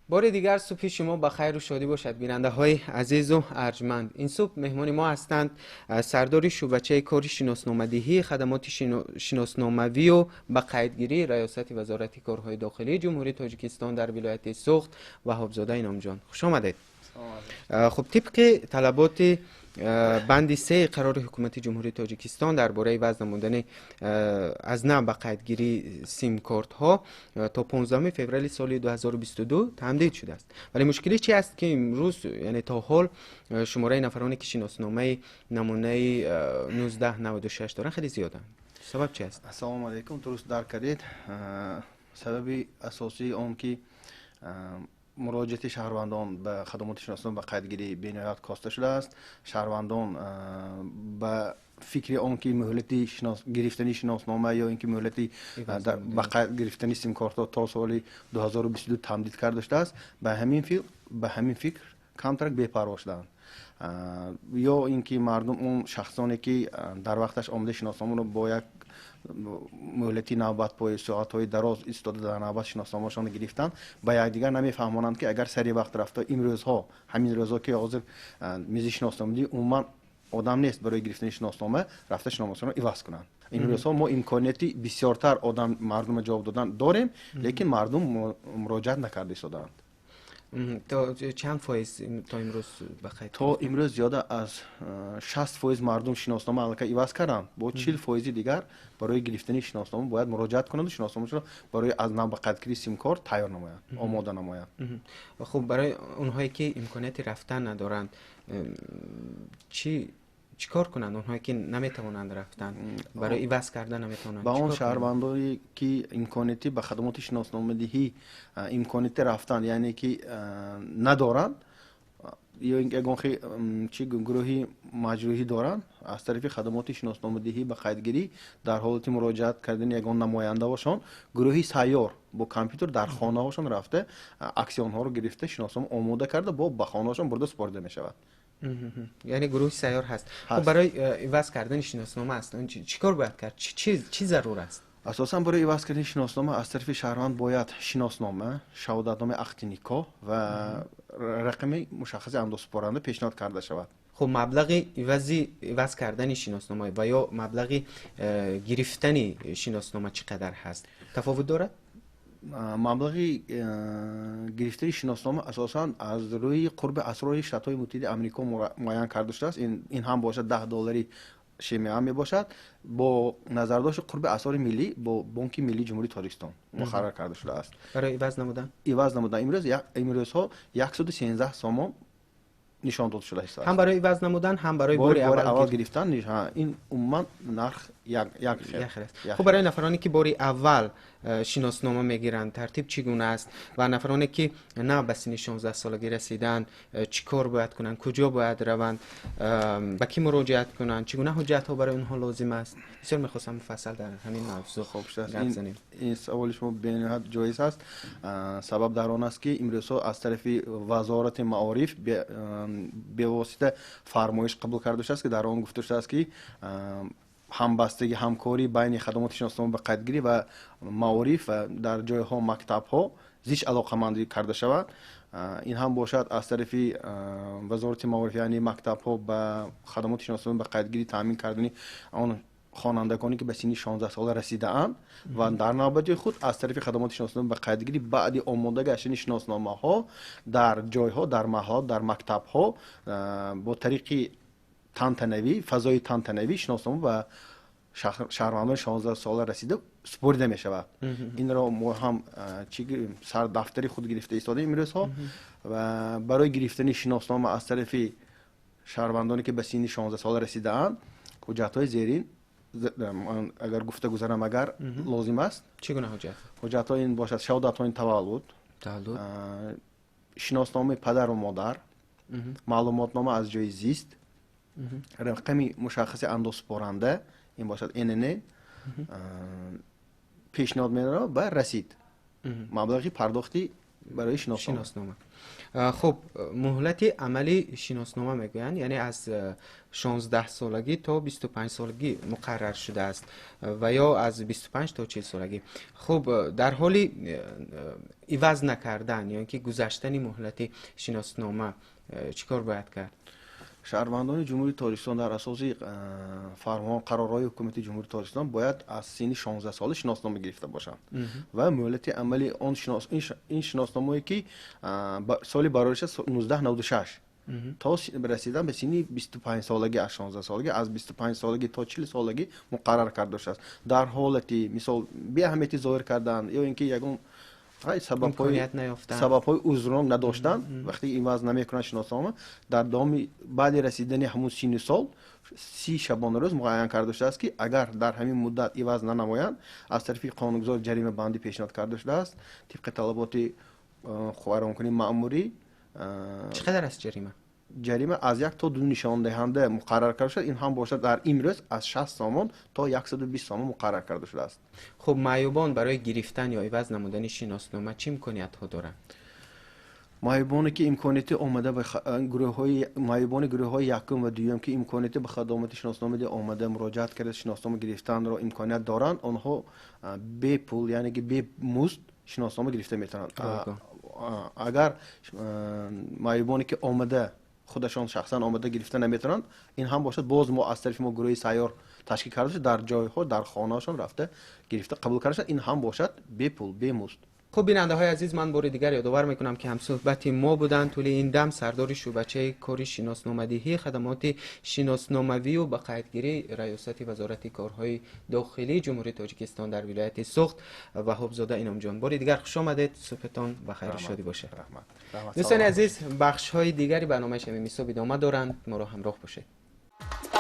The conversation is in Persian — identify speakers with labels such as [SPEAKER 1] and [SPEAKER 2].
[SPEAKER 1] بار دیگر صبح شما با خیر و شادی باشد بیننده های عزیز و ارجمند. این صبح مهمان ما هستند سردار شعبچه کار شناسنامه‌دهی خدمات شناسناموی و با قیدگیری ریاست وزارت کارهای داخلی جمهوری تاجیکستان در ولایت سوخت وهابزاده اینامجان. خوش آمدید. خب طبق طلبات بند 3 قرار حکومت جمهوری تاجیکستان درباره وضع نمودن از نو به قیدگیری سیم کارت ها تا 15 فوریه سال 2022 تمدید شده است. ولی مشکلی چی است که امروز یعنی تا حال شماره نفرانی که شناسنامه نمونه 1996 دارن خیلی زیادن. سبب چی است؟
[SPEAKER 2] السلام علیکم. درست درک کردید. سبب اساسی اون که مراجعه شهروندان به خدمات شناسنامه به قیدگیری بینایت کاسته شده است. شهروندان به فکر اون که مهلتی گرفتنی شناسنامه یا اینکه مهلتی به قید گرفتنی سیم کارت تا سال 2022 تمدید کرده شده است. به همین فکر کمتر بی‌پروا شدند. یا اینکه مردم اون شخصانی که در وقتش آمده شناسنامه رو با یک مهلتی نوبت پای ساعت‌های دراز ایستاده در نوبت شناسنامه‌شان گرفتن با یکدیگر نمیفهمانند که اگر سری وقت رفته امروزها همین روزا که حاضر میز شناسنامه‌دهی عموما آدم نیست برای گرفتن شناسنامه رفته شناسنامه رو عوض کنند. این روزها ما امکانیتی بسیارتر آدم مردم جواب دادن داریم، لیکن مردم مراجعت نکرده ایستادند.
[SPEAKER 1] تا چند فایز تا امروز بخیر؟
[SPEAKER 2] تا امروز زیاده از 60% مردم شناسنامه الکی عوض کردن. با 40% دیگر برای گرفتن شناسنامه باید مراجعت کنند و شناسنامه‌شان برای از نو به قیدگیری سیم کارت تیار نمایند، آماده نمایند.
[SPEAKER 1] خب برای اونهایی که امکانیت رفتن ندارند چی کار کنند؟ اونهایی که نمیتوانند رفتن برای عوض کردن نمیتوانند
[SPEAKER 2] با اون شهروندانی که امکانیتی به خدمات شناسنامه دهی امکانیت رفتن یعنی که ندارند یا اینکه اگه چی گروهی مجروحی دارند از طریق خدمات شناسنامه دهی به قیدگیری در حالت مراجعت کردن یگان نماینده باشند گروهی سیار با کامپیوتر در خانه هاشون رفته اکسیون ها رو گرفته شناسنامه آماده کرده با به خانه هاشون برده سپرده می شود.
[SPEAKER 1] یعنی گروه سیار هست. خب برای عوض کردن شناسنامه اصلا چی کار باید کرد؟ چی ضرور است؟
[SPEAKER 2] اساسا برای عوض کردن شناسنامه از طرف شهروند باید شناسنامه، شهادتنامه عقد نکاح و رقم مشخص اندوسپارنده پیشنهاد کرده شود.
[SPEAKER 1] خب مبلغ عوض کردن شناسنامه و یا مبلغ گرفتن شناسنامه چقدر هست؟ تفاوت دارد؟
[SPEAKER 2] مبلغ گرفتن شناسنامه اساسا از روی قرب اسرار شتای متحده آمریکا معین کرده شده است. این هم باشد $10 شیمیه می باشد با نظرداشت قرب اسرار ملی با بانک ملی جمهوری تاجیکستان مقرر کرده شده است.
[SPEAKER 1] برای عوض نمودن
[SPEAKER 2] امروزها 113 سامان نشان داده شده است.
[SPEAKER 1] هم برای عوض نمودن هم برای بار
[SPEAKER 2] اول گرفتن این عموما نرخ یک خیر.
[SPEAKER 1] خب برای نفرانی که بار اول شناسنامه میگیرند ترتیب چگونه است و نفرانی که نه به سن 16 سالگی رسیدن چی کار باید کنند، کجا باید روند، به کی مراجعت کنند، چگونه حجت ها برای اونها لازم است؟ بسیار میخواستم مفصل در همین موضوع
[SPEAKER 2] گپ زنیم. این سوال شما بین‌نهایت جایز است. سبب در آن است که امروزها از طرف وزارت معارف به واسطه فرمایش قبول کرده شده است که در آن گفته شده است که همبستگی همکاری بین خدمات شناسنامه به قیدگیری و معارف و در جایها مکتب ها زیش علاقمندی کرده شود. این هم باشد از طرف وزارت معارف یعنی مکتب ها به خدمات شناسنامه به قیدگیری تامین کردن آن خوانندگانی که به سن 16 سال رسیده اند و در نوبت خود از طریق خدمات شناسنامه به قیدگیری بعد آماده گشتن شناسنامه ها در جایها در محلات در مکتب ها با طریق تنتنوی فضای تنتنوی شناسنامه و شهروندان 16 سال رسیده سپرده می شود. این را ما هم سر دفتری خود گرفته ایستاده امروزها و برای گرفتن شناسنامه از طرف شهروندانی که به سن 16 سال رسیده اند حجت های زیرین اگر گفته گذارم اگر لازم است.
[SPEAKER 1] چگونه حجت؟
[SPEAKER 2] حجت ها این باشد شهادت تولد، شناسنامه پدر و مادر، معلوماتنامه از جای زیست، رقم مشخص اندوسپارنده این باشد NNA، پیشنهاد می‌دارم و رسید. مبلغی پرداختی برای شناسنامه.
[SPEAKER 1] شناسنامه. خب مهلت عملی شناسنامه میگویند یعنی از 16 سالگی تا 25 سالگی مقرر شده است و یا از 25 تا 40 سالگی. خب در حالی عوض نکردن یا اینکه گذشتن مهلت شناسنامه چیکار باید کرد؟
[SPEAKER 2] شهروندان جمهوری تاجیکستان در اساس فرمان قرارهای حکومت جمهوری تاجیکستان باید از سن 16 سال شناسنامه گرفته باشند و مهلت عملی این شناسنامه‌ای که سال برآورش 1996 تا رسیدن به سن 25 سالگی از 16 سالگی، از 25 سالگی تا 40 سالگی مقرر کرده شده است. در حالتی مثال بی اهمیتی ظاهر کردن یا اینکه یگان سبب‌های عذران نداشتن وقتی این وضع نمیکنن شناسنامه در دام بعد رسیدن همون سن سال 30 شبانه روز معین کرده شده است که اگر در همین مدت عوض ننمایند از طرف قانونگذار جریمه بندی پیشنهاد کرده شده است طبق طلبات خبررسانی مأموری.
[SPEAKER 1] چقدر است جریمه؟
[SPEAKER 2] جریمه از 1 تا 2 نشان دهنده مقرر کرده شده. این هم باشد در امروز از 60 سامان تا 120 سامان مقرر کرده شده است.
[SPEAKER 1] خب معیوبان برای گرفتن یا عوض نمودن شناسنامه چه امکانیت‌ها دارند؟
[SPEAKER 2] معیوبانی که امکانیت آمده به گروه‌های معیوبان گروه‌های یکم و دوم که امکانیت به خدمات شناسنامه آمده مراجعت کرده شناسنامه گرفتن را امکانیت دارند، آنها بی پول یعنی که بی مزد شناسنامه گرفته میتونند. اگر معیوبانی که آمده خودشان شخصا آمده گرفته نمیتونند، این هم باشد باز ما از طرف ما گروه سیار تشکیل کرده شده در جای خود در خانه‌شان رفته گرفته قبول کرده شده. این هم باشد بی پول بی مزد.
[SPEAKER 1] خب بیننده های عزیز، من بار دیگر یادآور میکنم که همصحبت ما بودن طول این دم سردار شعبچه کاری شناسنامه‌دهی خدمات شناسناموی و بقیدگیری ریاست وزارت کارهای داخلی جمهوری تاجیکستان در ولایت سوخت وهاب زاده اینام جان. بار دیگر خوش آمدید، صبحتان بخیر و شادی باشه. دوستان عزیز، بخش های دیگری برنامه شب میسو ادامه دارند، ما را همراه باشید.